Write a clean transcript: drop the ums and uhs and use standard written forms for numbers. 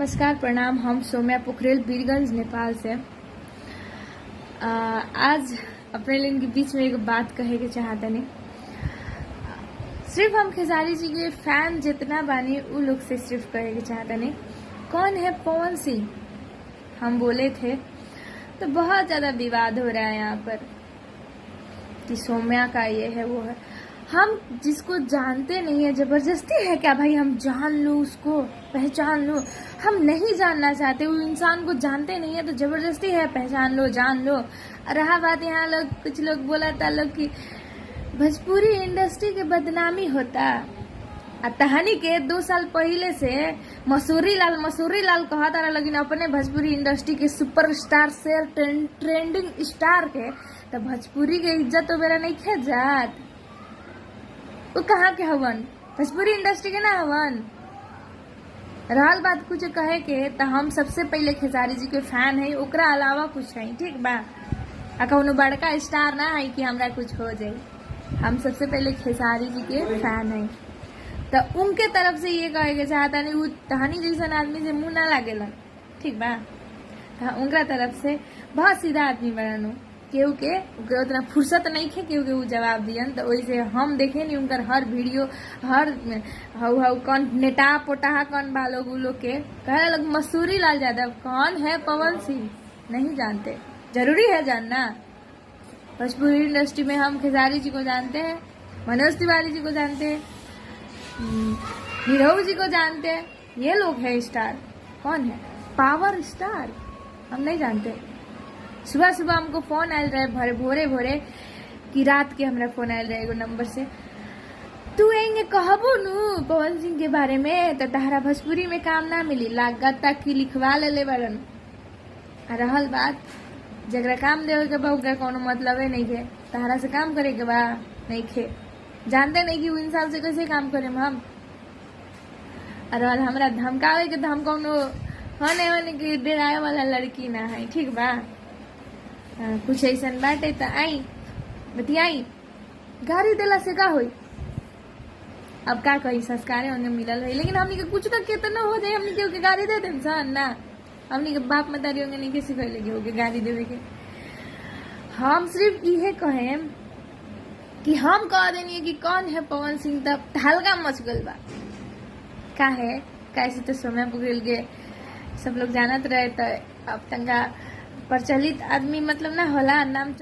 नमस्कार, प्रणाम। हम सौम्या पोखरेल बीरगंज नेपाल से। आज अपने लोगों के बीच में एक बात कहे के चाहते नहीं। सिर्फ हम खेसारी जी के फैन जितना बानी उ लोग से सिर्फ कहे के चाहते नहीं। कौन है पवन सिंह, हम बोले थे तो बहुत ज्यादा विवाद हो रहा है यहाँ पर कि सौम्या का ये है वो है। हम जिसको जानते नहीं है, जबरदस्ती है क्या भाई हम जान लो, उसको पहचान लो? हम नहीं जानना चाहते, वो इंसान को जानते नहीं है तो जबरदस्ती है पहचान लो, जान लो। रहा बात यहाँ कुछ लोग बोला था लोग कि भोजपुरी इंडस्ट्री के बदनामी होता। तहानी के 2 साल पहले से मसूरी लाल कहता रहा, लेकिन अपने भोजपुरी इंडस्ट्री के सुपरस्टार से ट्रेंडिंग स्टार के तो भोजपुरी के इज्जत तो मेरा नहीं खे जात। वो कहाँ के हवन? भोजपुरी इंडस्ट्री के ना हवन। रहल बात कुछ कहे के तो हम सबसे पहले खेसारी जी के फैन है, ओकरा अलावा कुछ है ठीक बा। कौनो बड़का स्टार ना है कि हमरा कुछ हो जाए। हम सबसे पहले खेसारी जी के फैन है तो उनके तरफ से ये कहे के चाहता नहीं, वो तहानी जैसा आदमी से मुंह ना लागेला ठीक बा। उनका तरफ से बहुत सीधा आदमी बनू, केहू के उतना फुर्सत नहीं थे केहू के जवाब दियन। तो वैसे हम देखे नहीं उनकर हर वीडियो, हर हाउ कौन नेता पोटाहा कौन बा लोग लोग के कहे लोग मसूरी लाल यादव कौन है, पवन सिंह नहीं जानते। जरूरी है जानना। भोजपुरी इंडस्ट्री में हम खेसारी जी को जानते हैं, मनोज तिवारी जी को जानते हैं, हीरो जी को जानते हैं। ये लोग है स्टार। कौन है पावर स्टार? हम नहीं जानते। सुबह सुबह हमको फोन आयल रहे भोरे कि रात के हमरा फोन आयल रहे एगो नंबर से, तू एंगे कहबो नु पवन सिंह के बारे में तो तहरा भोजपुरी में काम ना मिली, लागत तक की लिखवा ले बड़न। रहल बात जगरा काम देवे के बा ओकरा कोनो मतलब नहीं है, तहरा से काम करे के बा नहीं खे, जानते नहीं कि वो इंसान से कैसे काम करे हम। और हमरा धमकावे के तो हम कोनो होने के डराए वाला लड़की ना है ठीक बा। कुछ ऐसा बाटे तो आई बतियाई, गाड़ी दिला से का होई? अब का कही, संस्कार उन्हें मिलल है, लेकिन हमनी के कुछ का केतना हो जाए हमनी के गाड़ी दे देम सन ना। हमनी के बाप मतारी होंगे नहीं के सिखैले के गाड़ी देवे के। हम सिर्फ इहे कहे कि हम कह देनी कि कौन है पवन सिंह तब हल्का मच गल बा। का है कैसे तो सौम्या पोखरेल के सब लोग जानत रहे, तो अब तंगा प्रचलित आदमी मतलब ना होला नाम